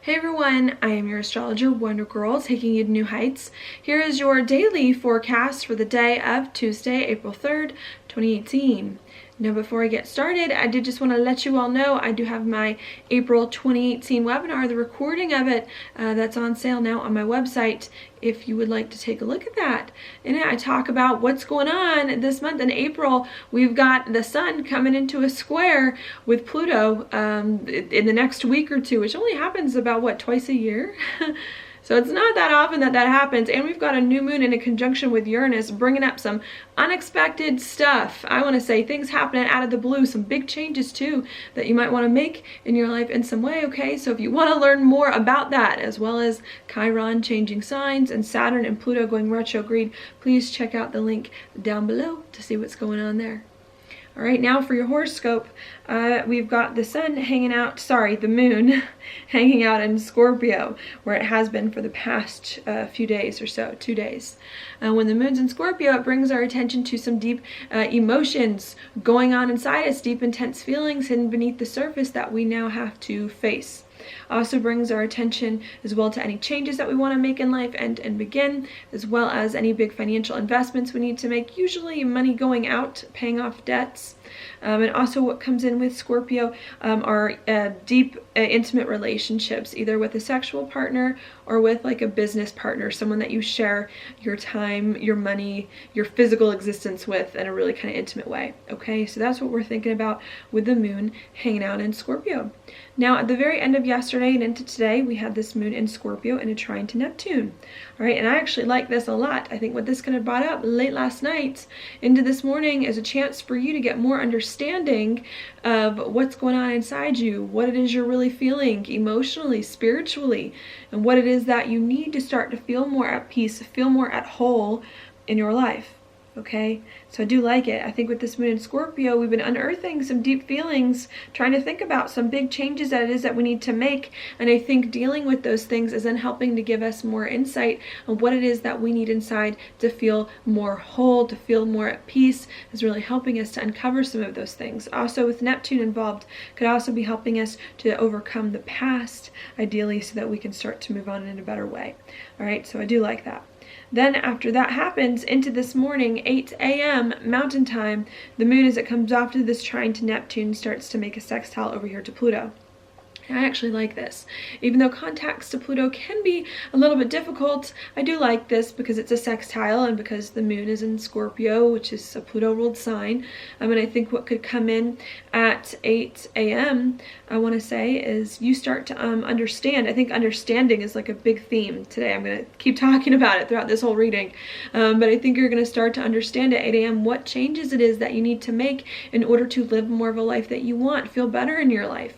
Hey everyone, I am your astrologer Wonder Girl, taking you to new heights. Here is your daily forecast for the day of Tuesday, April 3rd, 2018. Now before I get started, I did just want to let you all know I do have my April 2018 webinar, the recording of it, that's on sale now on my website if you would like to take a look at that. In it I talk about what's going on this month in April. We've got the sun coming into a square with Pluto in the next week or two, which only happens about, what, twice a year? So it's not that often that happens, and we've got a new moon in a conjunction with Uranus bringing up some unexpected stuff. I want to say things happening out of the blue, some big changes too that you might want to make in your life in some way, okay? So if you want to learn more about that, as well as Chiron changing signs and Saturn and Pluto going retrograde, please check out the link down below to see what's going on there. All right, now for your horoscope, we've got the sun hanging out, the moon hanging out in Scorpio, where it has been for the past few days or so, 2 days. When the moon's in Scorpio, it brings our attention to some deep emotions going on inside us, deep intense feelings hidden beneath the surface that we now have to face. Also brings our attention as well to any changes that we want to make in life and begin, as well as any big financial investments we need to make, usually money going out, paying off debts. And also what comes in with Scorpio are deep, intimate relationships, either with a sexual partner or with like a business partner, someone that you share your time, your money, your physical existence with in a really kind of intimate way. Okay, so that's what we're thinking about with the moon hanging out in Scorpio. Now, at the very end of yesterday and into today, we had this moon in Scorpio in a trine to Neptune. All right, and I actually like this a lot. I think what this kind of brought up late last night into this morning is a chance for you to get more understanding of what's going on inside you, what it is you're really feeling emotionally, spiritually, and what it is that you need to start to feel more at peace, feel more at whole in your life. Okay, so I do like it. I think with this moon in Scorpio, we've been unearthing some deep feelings, trying to think about some big changes that it is that we need to make. And I think dealing with those things is then helping to give us more insight on what it is that we need inside to feel more whole, to feel more at peace, is really helping us to uncover some of those things. Also with Neptune involved, could also be helping us to overcome the past, ideally, so that we can start to move on in a better way. All right, so I do like that. Then after that happens, into this morning, 8 a.m. Mountain Time, the moon, as it comes off to this trine to Neptune, starts to make a sextile over here to Pluto. I actually like this. Even though contacts to Pluto can be a little bit difficult, I do like this because it's a sextile and because the moon is in Scorpio, which is a Pluto-ruled sign. And I think what could come in at 8 a.m., I want to say, is you start to understand. I think understanding is like a big theme today. I'm going to keep talking about it throughout this whole reading. But I think you're going to start to understand at 8 a.m. what changes it is that you need to make in order to live more of a life that you want, feel better in your life.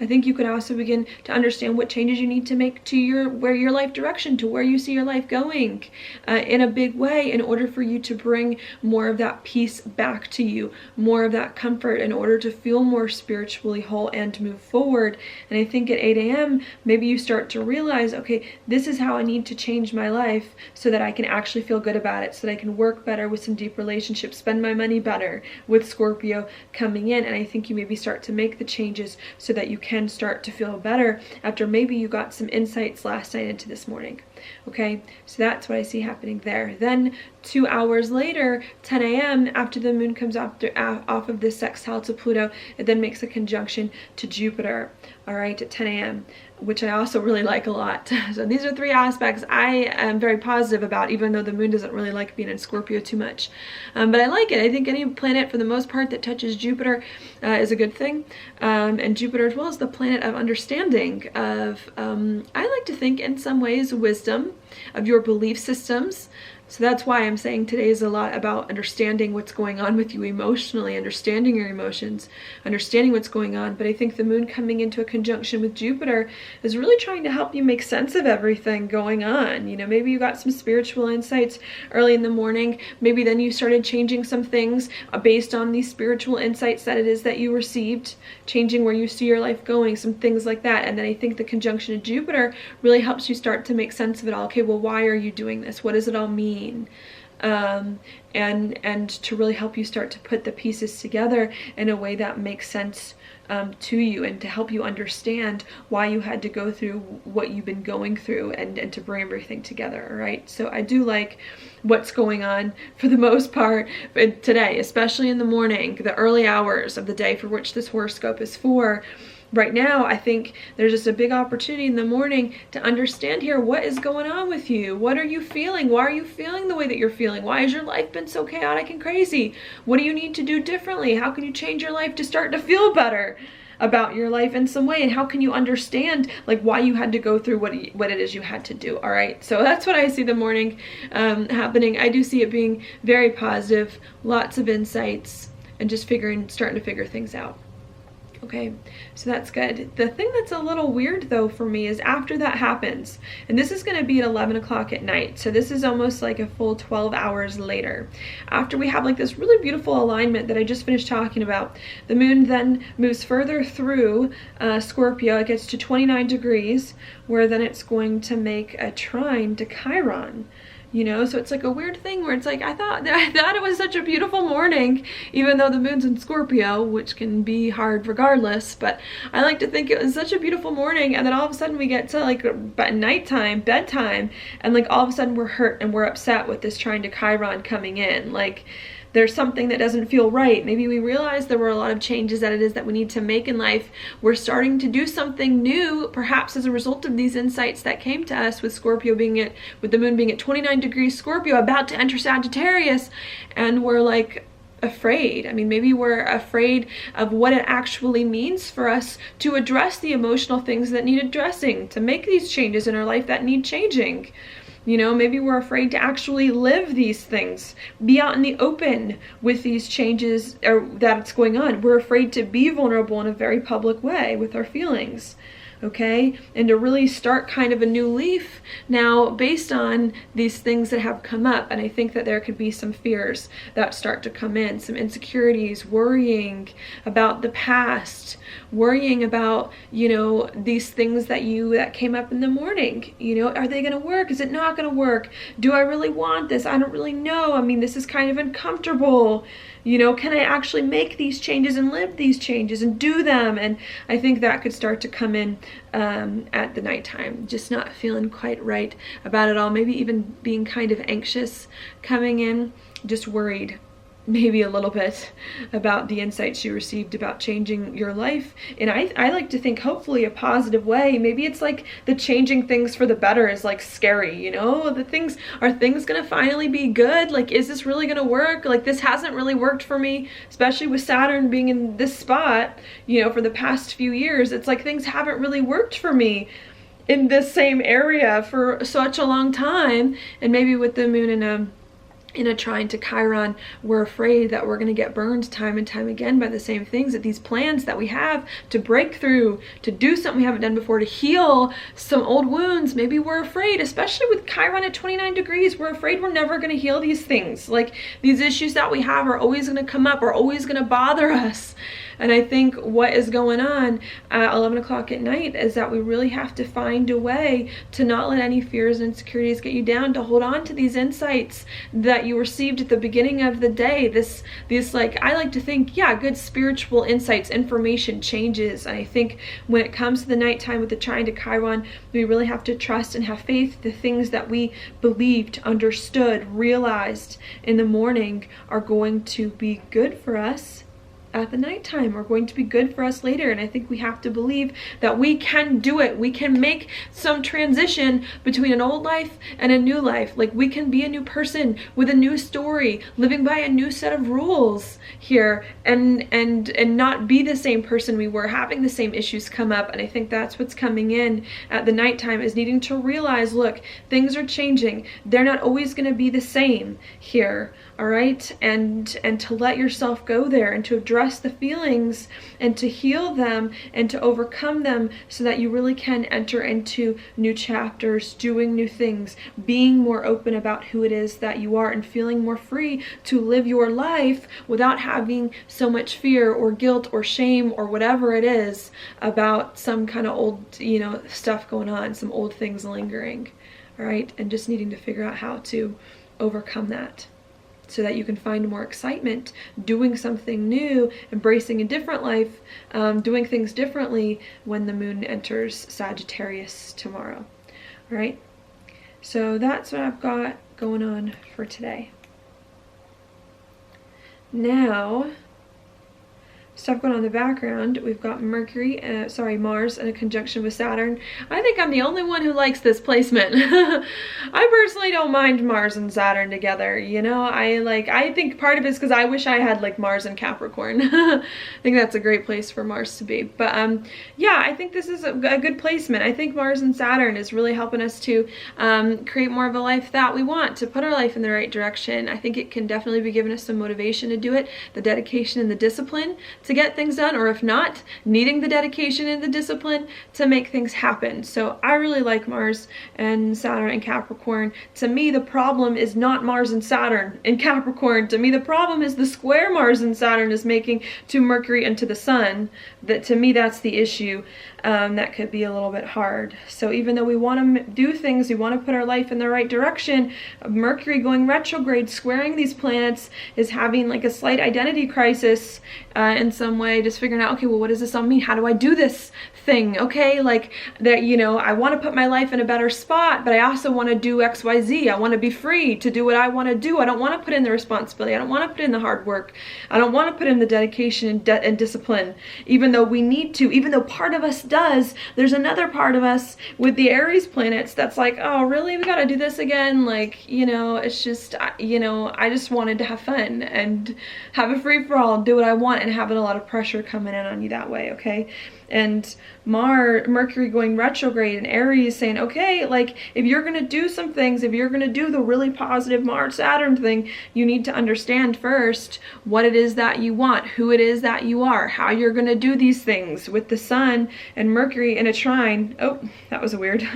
I think you could also begin to understand what changes you need to make to your life direction, to where you see your life going in a big way, in order for you to bring more of that peace back to you, more of that comfort, in order to feel more spiritually whole and to move forward. And I think at 8 a.m., maybe you start to realize, okay, this is how I need to change my life so that I can actually feel good about it, so that I can work better with some deep relationships, spend my money better with Scorpio coming in. And I think you maybe start to make the changes so that you can start to feel better after maybe you got some insights last night into this morning. Okay, so that's what I see happening there. Then 2 hours later, 10 a.m., after the moon comes off of this sextile to Pluto, it then makes a conjunction to Jupiter, all right, at 10 a.m., which I also really like a lot. So these are 3 aspects I am very positive about, even though the moon doesn't really like being in Scorpio too much. But I like it. I think any planet, for the most part, that touches Jupiter is a good thing. And Jupiter, as well, is the planet of understanding, of, I like to think in some ways, wisdom, of your belief systems. So that's why I'm saying today is a lot about understanding what's going on with you emotionally, understanding your emotions, understanding what's going on. But I think the moon coming into a conjunction with Jupiter is really trying to help you make sense of everything going on. You know, maybe you got some spiritual insights early in the morning. Maybe then you started changing some things based on these spiritual insights that it is that you received, changing where you see your life going, some things like that. And then I think the conjunction of Jupiter really helps you start to make sense of it all. Okay, well, why are you doing this? What does it all mean? and to really help you start to put the pieces together in a way that makes sense to you, and to help you understand why you had to go through what you've been going through, and to bring everything together. All right, so I do like what's going on for the most part today, especially in the morning, the early hours of the day for which this horoscope is for. Right now, I think there's just a big opportunity in the morning to understand here, what is going on with you? What are you feeling? Why are you feeling the way that you're feeling? Why has your life been so chaotic and crazy? What do you need to do differently? How can you change your life to start to feel better about your life in some way? And how can you understand like why you had to go through what it is you had to do? All right, so that's what I see the morning happening. I do see it being very positive, lots of insights, and just starting to figure things out. Okay, so that's good. The thing that's a little weird though for me is after that happens, and this is going to be at 11 o'clock at night, so this is almost like a full 12 hours later, after we have like this really beautiful alignment that I just finished talking about, the moon then moves further through Scorpio. It gets to 29 degrees, where then it's going to make a trine to Chiron. You know, so it's like a weird thing where it's like, I thought it was such a beautiful morning, even though the moon's in Scorpio, which can be hard regardless, but I like to think it was such a beautiful morning, and then all of a sudden we get to like nighttime, bedtime, and like all of a sudden we're hurt and we're upset with this trine to Chiron coming in. Like, there's something that doesn't feel right. Maybe we realize there were a lot of changes that it is that we need to make in life. We're starting to do something new, perhaps as a result of these insights that came to us with Scorpio with the moon being at 29 degrees Scorpio, about to enter Sagittarius, and we're like afraid. I mean, maybe we're afraid of what it actually means for us to address the emotional things that need addressing, to make these changes in our life that need changing. You know, maybe we're afraid to actually live these things, be out in the open with these changes that's going on. We're afraid to be vulnerable in a very public way with our feelings. Okay, and to really start kind of a new leaf now based on these things that have come up. And I think that there could be some fears that start to come in, some insecurities, worrying about the past, worrying about, you know, these things that came up in the morning. You know, are they going to work? Is it not going to work? Do I really want this? I don't really know. I mean, this is kind of uncomfortable. You know, can I actually make these changes and live these changes and do them? And I think that could start to come in at the nighttime, just not feeling quite right about it all. Maybe even being kind of anxious coming in, just worried maybe a little bit about the insights you received about changing your life. And I like to think hopefully a positive way. Maybe it's like the changing things for the better is like scary, you know, are things gonna finally be good? Like, is this really gonna work? Like, this hasn't really worked for me, especially with Saturn being in this spot, you know, for the past few years. It's like things haven't really worked for me in this same area for such a long time. And maybe with the moon in a trine to Chiron, we're afraid that we're going to get burned time and time again by the same things, that these plans that we have to break through, to do something we haven't done before, to heal some old wounds. Maybe we're afraid, especially with Chiron at 29 degrees, we're afraid we're never going to heal these things. Like, these issues that we have are always going to come up, are always going to bother us. And I think what is going on at 11 o'clock at night is that we really have to find a way to not let any fears and insecurities get you down, to hold on to these insights that you received at the beginning of the day. This like, I like to think, yeah, good spiritual insights, information changes. And I think when it comes to the nighttime with the trine to Chiron, we really have to trust and have faith. The things that we believed, understood, realized in the morning are going to be good for us at the nighttime, are going to be good for us later. And I think we have to believe that we can do it. We can make some transition between an old life and a new life. Like, we can be a new person with a new story, living by a new set of rules here, and not be the same person we were, having the same issues come up. And I think that's what's coming in at the nighttime, is needing to realize, look, things are changing. They're not always going to be the same here. All right, and to let yourself go there, and to address the feelings, and to heal them, and to overcome them, so that you really can enter into new chapters, doing new things, being more open about who it is that you are, and feeling more free to live your life without having so much fear or guilt or shame or whatever it is about some kind of old, you know, stuff going on, some old things lingering. All right, and just needing to figure out how to overcome that, so that you can find more excitement, doing something new, embracing a different life, doing things differently when the moon enters Sagittarius tomorrow. All right, so that's what I've got going on for today. Now, stuff going on in the background, we've got Mars in a conjunction with Saturn. I think I'm the only one who likes this placement. I personally don't mind Mars and Saturn together, you know. I think part of it is because I wish I had like Mars and Capricorn. I think that's a great place for Mars to be. But yeah, I think this is a good placement. I think Mars and Saturn is really helping us to create more of a life that we want, to put our life in the right direction. I think it can definitely be giving us some motivation to do it, the dedication and the discipline to get things done, or if not, needing the dedication and the discipline to make things happen. So I really like Mars and Saturn and Capricorn. To me, the problem is not Mars and Saturn in Capricorn. To me, the problem is the square Mars and Saturn is making to Mercury and to the Sun. That, to me, that's the issue. That could be a little bit hard. So even though we want to do things, we want to put our life in the right direction, Mercury going retrograde, squaring these planets, is having like a slight identity crisis in some way, just figuring out, okay, well, what does this all mean? How do I do this thing? Okay, like that, you know, I want to put my life in a better spot, but I also want to do XYZ. I want to be free to do what I want to do. I don't want to put in the responsibility. I don't want to put in the hard work. I don't want to put in the dedication and discipline, even though we need to, even though part of us does. There's another part of us with the Aries planets that's like, oh, really? We got to do this again? Like, you know, it's just, you know, I just wanted to have fun and have a free-for-all, do what I want, and having a lot of pressure coming in on you that way, okay? And Mercury going retrograde and Aries saying, okay, like if you're going to do some things, if you're going to do the really positive Mars Saturn thing, you need to understand first what it is that you want, who it is that you are, how you're going to do these things. With the Sun and Mercury in a trine, oh, that was weird.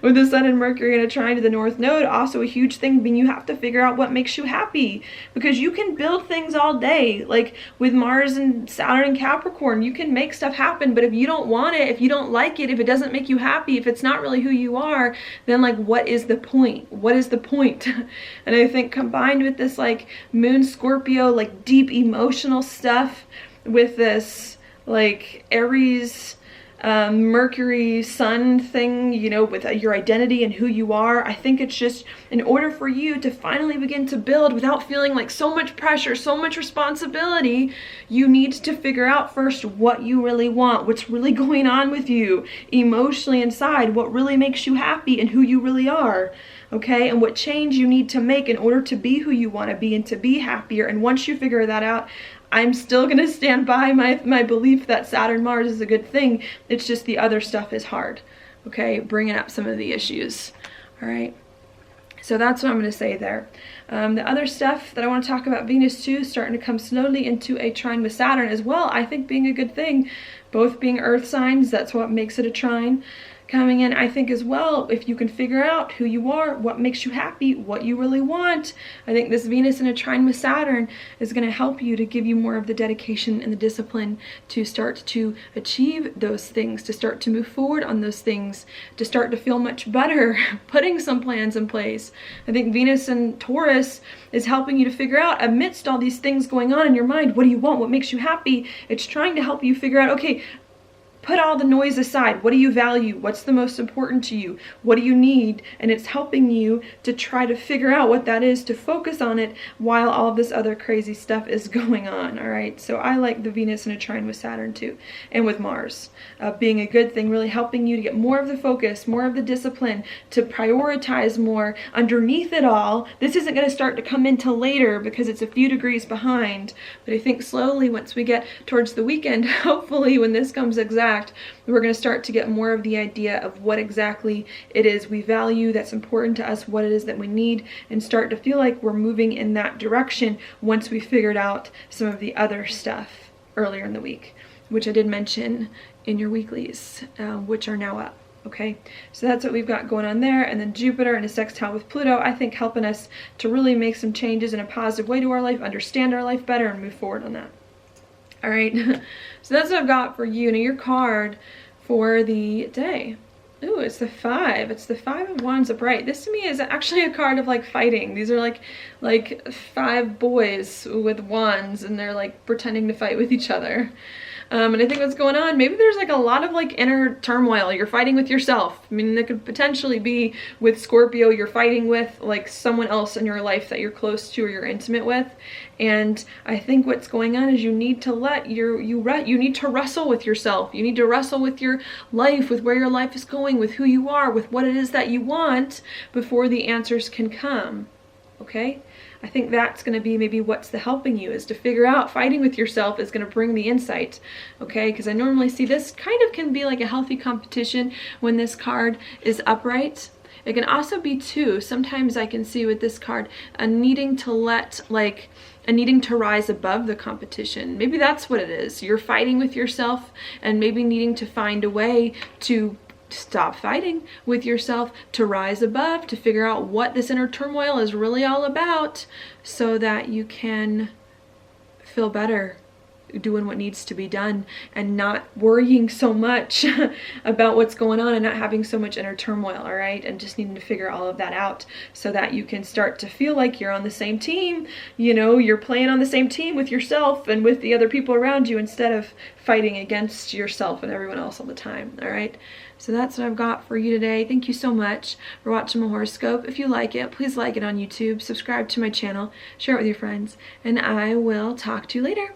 With the Sun and Mercury in a trine to the North Node, also a huge thing being you have to figure out what makes you happy, because you can build things all day. Like with Mars and Saturn and Capricorn, you can make stuff happen, but if you don't want it, if you don't like it, if it doesn't make you happy, if it's not really who you are, then like what is the point? What is the point? And I think combined with this like Moon Scorpio, like deep emotional stuff, with this like Aries Mercury Sun thing, you know, with your identity and who you are, I think it's just in order for you to finally begin to build without feeling like so much pressure, so much responsibility, you need to figure out first what you really want, what's really going on with you emotionally inside, what really makes you happy and who you really are. Okay, and what change you need to make in order to be who you want to be and to be happier. And once you figure that out, I'm still going to stand by my belief that Saturn Mars is a good thing. It's just the other stuff is hard. Okay, bringing up some of the issues. All right, so that's what I'm going to say there. The other stuff that I want to talk about, Venus too, starting to come slowly into a trine with Saturn as well, I think being a good thing. Both being earth signs, that's what makes it a trine. Coming in, I think as well, if you can figure out who you are, what makes you happy, what you really want, I think this Venus in a trine with Saturn is going to help you to give you more of the dedication and the discipline to start to achieve those things, to start to move forward on those things, to start to feel much better, putting some plans in place. I think Venus in Taurus is helping you to figure out, amidst all these things going on in your mind, what do you want, what makes you happy? It's trying to help you figure out, okay, put all the noise aside. What do you value? What's the most important to you? What do you need? And it's helping you to try to figure out what that is, to focus on it while all of this other crazy stuff is going on. All right, so I like the Venus in a trine with Saturn too, and with Mars being a good thing, really helping you to get more of the focus, more of the discipline, to prioritize more underneath it all. This isn't going to start to come in till later because it's a few degrees behind, but I think slowly once we get towards the weekend, hopefully when this comes exact, we're going to start to get more of the idea of what exactly it is we value, that's important to us, what it is that we need, and start to feel like we're moving in that direction once we figured out some of the other stuff earlier in the week, which I did mention in your weeklies, which are now up. Okay, so that's what we've got going on there. And then Jupiter in a sextile with Pluto, I think helping us to really make some changes in a positive way to our life, understand our life better, and move forward on that. All right, so that's what I've got for you. Now your card for the day Ooh, it's the 5. It's the 5 of Wands upright. This to me is actually a card of like fighting. These are like 5 boys with wands, and they're like pretending to fight with each other. And I think what's going on, maybe there's like a lot of like inner turmoil. You're fighting with yourself. I mean, that could potentially be with Scorpio, you're fighting with like someone else in your life that you're close to or you're intimate with. And I think what's going on is you need to let you need to wrestle with yourself. You need to wrestle with your life, with where your life is going, with who you are, with what it is that you want before the answers can come. Okay? I think that's going to be maybe what's the helping you, is to figure out fighting with yourself is going to bring the insight. Okay? Because I normally see this kind of can be like a healthy competition when this card is upright. It can also be too, sometimes I can see with this card, a needing to rise above the competition. Maybe that's what it is. You're fighting with yourself and maybe needing to find a way to stop fighting with yourself, to rise above, to figure out what this inner turmoil is really all about so that you can feel better doing what needs to be done and not worrying so much about what's going on and not having so much inner turmoil, all right? And just needing to figure all of that out so that you can start to feel like you're on the same team. You know, you're playing on the same team with yourself and with the other people around you instead of fighting against yourself and everyone else all the time, all right? So that's what I've got for you today. Thank you so much for watching my horoscope. If you like it, please like it on YouTube, subscribe to my channel, share it with your friends, and I will talk to you later.